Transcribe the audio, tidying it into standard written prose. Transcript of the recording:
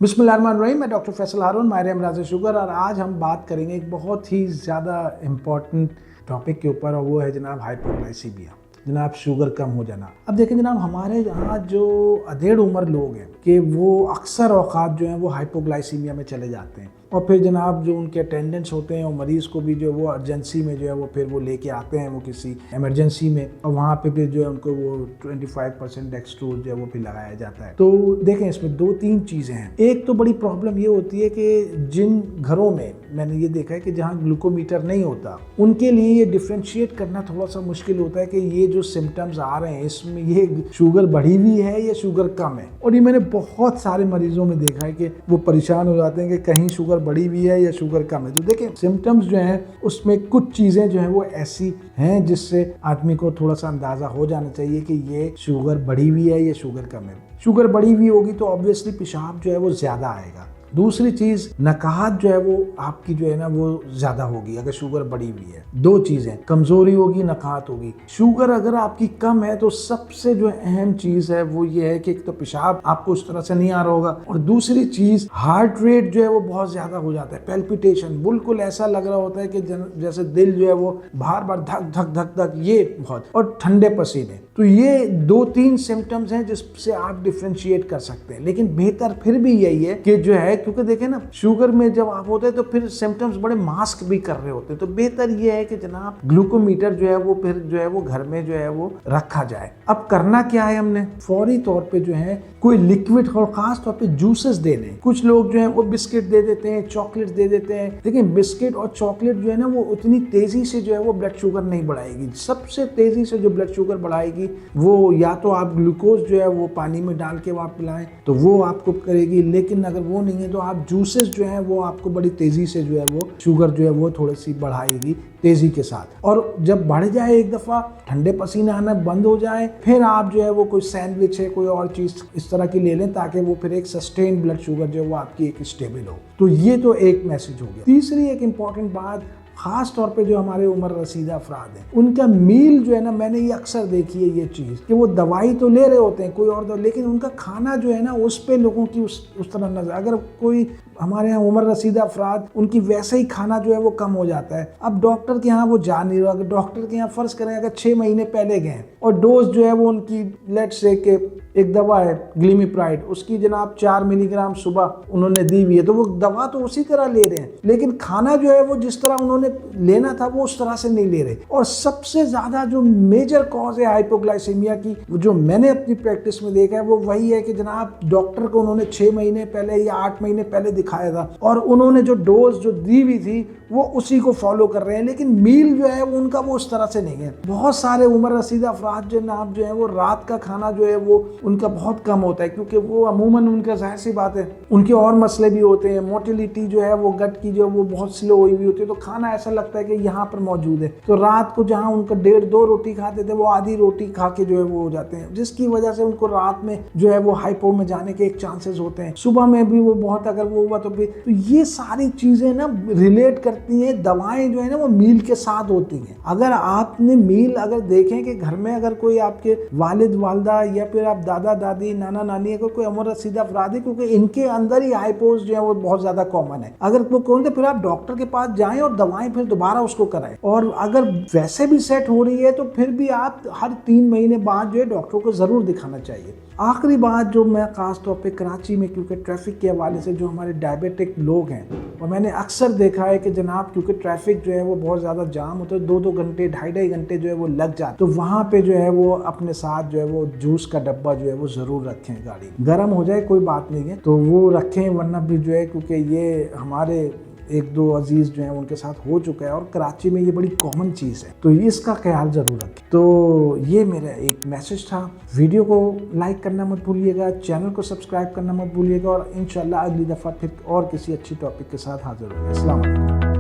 बिस्मिल्लाहिर्रहमानिर्रहीम। मैं डॉक्टर फैसल हारून, माहिर अमराज़ शुगर, और आज हम बात करेंगे एक बहुत ही ज़्यादा इम्पॉर्टेंट टॉपिक के ऊपर, और वो है जनाब हाइपोग्लाइसीमिया, जनाब शुगर कम हो जाना। अब देखें जनाब, हमारे यहाँ जो अधेड़ उम्र लोग हैं कि वो अक्सर औकात जो हैं वो हाइपोग्लाइसीमिया में चले जाते हैं, और फिर जनाब जो उनके अटेंडेंट्स होते हैं और मरीज़ को भी जो वो अर्जेंसी में जो है वो फिर वो लेके आते हैं वो किसी इमरजेंसी में, और वहाँ पे फिर जो है उनको वो 25% डेक्सट्रोज जो है वो फिर लगाया जाता है। तो देखें, इसमें दो तीन चीज़ें हैं। एक तो बड़ी प्रॉब्लम ये होती है कि जिन घरों में मैंने ये देखा है कि जहाँ ग्लूकोमीटर नहीं होता, उनके लिए ये डिफ्रेंशिएट करना थोड़ा सा मुश्किल होता है कि ये जो सिम्टम्स आ रहे हैं इसमें ये शुगर बढ़ी हुई है या शुगर कम है। और ये मैंने बहुत सारे मरीजों में देखा है कि वो परेशान हो जाते हैं कि कहीं शुगर बढ़ी हुई है या शुगर कम है। तो देखें, सिम्टम्स जो हैं उसमें कुछ चीज़ें जो हैं वो ऐसी हैं जिससे आदमी को थोड़ा सा अंदाज़ा हो जाना चाहिए कि ये शुगर बढ़ी हुई है या शुगर कम है। शुगर बढ़ी हुई होगी तो ऑब्वियसली पेशाब जो है वो ज़्यादा आएगा। दूसरी चीज, नकाहत जो है वो आपकी जो है ना वो ज्यादा होगी अगर शुगर बढ़ी हुई है। दो चीजें, कमजोरी होगी, नकाहत होगी। शुगर अगर आपकी कम है तो सबसे जो अहम चीज है वो ये है कि एक तो पेशाब आपको उस तरह से नहीं आ रहा होगा, और दूसरी चीज हार्ट रेट जो है वो बहुत ज्यादा हो जाता है, पैल्पिटेशन बिल्कुल ऐसा लग रहा होता है कि जैसे दिल जो है वो बार बार धक धक धक धक, ये बहुत, और ठंडे पसीने। तो ये दो तीन सिम्टम्स हैं जिससे आप डिफ्रेंशिएट कर सकते हैं। लेकिन बेहतर फिर भी यही है कि जो है, क्योंकि देखें ना, शुगर में जब आप होते हैं तो फिर सिम्टम्स बड़े मास्क भी कर रहे होते हैं, तो बेहतर ये है कि जनाब ग्लूकोमीटर जो है वो फिर जो है वो घर में जो है वो रखा जाए। अब करना क्या है, हमने फौरी तौर पे जो है कोई लिक्विड और खास तौर पे जूसेस देने। कुछ लोग जो है वो बिस्किट दे देते हैं, चॉकलेट दे देते हैं, लेकिन बिस्किट और चॉकलेट जो है ना वो उतनी तेजी से जो है वो ब्लड शुगर नहीं बढ़ाएगी। सबसे तेजी से जो ब्लड शुगर बढ़ाएगी वो या तो आप ग्लूकोज जो है वो पानी में डाल के आप पिलाएं तो वो आपको करेगी, लेकिन अगर वो नहीं है तो आप जूसेस जो है वो आपको बड़ी तेजी से जो है वो शुगर जो है वो थोड़ी सी बढ़ाएगी तेजी के साथ। और जब बढ़ जाए एक दफा, ठंडे पसीने आना बंद हो जाए, फिर आप जो है वो कोई सैंडविच है, कोई और चीज इस तरह की ले लें ताकि वो फिर एक सस्टेन ब्लड शुगर जो है वो आपकी एक स्टेबल हो। तो ये तो एक मैसेज हो गया। तीसरी एक इंपॉर्टेंट बात, खास तौर पे जो हमारे उम्र रसीदा अफराद हैं, उनका मील जो है ना, मैंने ये अक्सर देखी है ये चीज़ कि वो दवाई तो ले रहे होते हैं कोई और दवाई, लेकिन उनका खाना जो है ना उस पे लोगों की उस तरह नजर। अगर कोई हमारे यहाँ उम्र रसीदा अफराद, उनकी वैसे ही खाना जो है वो कम हो जाता है। अब डॉक्टर के यहाँ वो जा नहीं रहा, अगर डॉक्टर के यहाँ फर्ज करें अगर 6 महीने पहले गए और डोज जो है वो उनकी लेट्स से के एक दवा है ग्लिमिप्राइड, उसकी जनाब 4 मिलीग्राम सुबह उन्होंने दी हुई है, तो वो दवा तो उसी तरह ले रहे हैं, लेकिन खाना जो है वो जिस तरह उन्होंने लेना था वो उस तरह से नहीं ले रहे। और सबसे ज्यादा जो मेजर कॉज है हाइपोग्लाइसीमिया की, जो मैंने अपनी प्रैक्टिस में देखा है, वो वही है कि जनाब डॉक्टर को उन्होंने 6 महीने पहले या 8 महीने पहले दिखाया था, और उन्होंने जो डोज जो दी हुई थी वो उसी को फॉलो कर रहे हैं, लेकिन मील जो है वो उनका वो उस तरह से नहीं है। बहुत सारे उम्र रसीदा अफराद जनाब जो है वो रात का खाना जो है वो उनका बहुत कम होता है, क्योंकि वो अमूमन उनका जाहिर सी बात है उनके और मसले भी होते हैं। मोटिलिटी जो है वो गट की जो वो बहुत स्लो हुई होती है, तो खाना ऐसा लगता है कि यहाँ पर मौजूद है। तो रात को जहाँ उनका 1.5-2 रोटी खाते थे वो आधी रोटी खा के जो है वो हो जाते हैं, जिसकी वजह से उनको रात में जो है वो हाइपो में जाने के एक चांसेस होते हैं। सुबह में भी वो बहुत अगर वो हुआ तो भी, तो ये सारी चीजें ना रिलेट करती हैं। दवाएं जो है ना वो मील के साथ होती हैं। अगर आपने मील अगर देखें कि घर में अगर कोई आपके वालिद वालदा या फिर आप दादा दादी नाना नानी अगर कोई उम्र रसीदा अफराद है, क्योंकि इनके अंदर ही हाइपोज जो है वो बहुत ज्यादा कॉमन है, अगर वो कौन तो फिर आप डॉक्टर के पास जाएं और दवाएं फिर दोबारा उसको कराएं। और अगर वैसे भी सेट हो रही है तो फिर भी आप हर 3 महीने बाद जो है डॉक्टर को जरूर दिखाना चाहिए। आखिरी बात जो मैं खास तौर पे कराची में, क्योंकि ट्रैफिक के हवाले से जो हमारे डायबिटिक लोग हैं, और मैंने अक्सर देखा है कि जनाब क्योंकि ट्रैफिक जो है वो बहुत ज़्यादा जाम होता है, 2-2 घंटे 2.5 घंटे जो है वो लग जाते, तो वहाँ पे जो है वो अपने साथ जो है वो जूस का डब्बा जो है वो ज़रूर रखें। गाड़ी गर्म हो जाए कोई बात नहीं है तो वो रखें, वरना भी जो है, क्योंकि ये हमारे 1-2 अजीज जो हैं उनके साथ हो चुका है, और कराची में ये बड़ी कॉमन चीज़ है, तो इसका ख्याल जरूर रखें। तो ये मेरा एक मैसेज था। वीडियो को लाइक करना मत भूलिएगा, चैनल को सब्सक्राइब करना मत भूलिएगा, और इंशाल्लाह अगली दफ़ा फिर और किसी अच्छी टॉपिक के साथ हाजिर होंगे। अस्सलाम वालेकुम।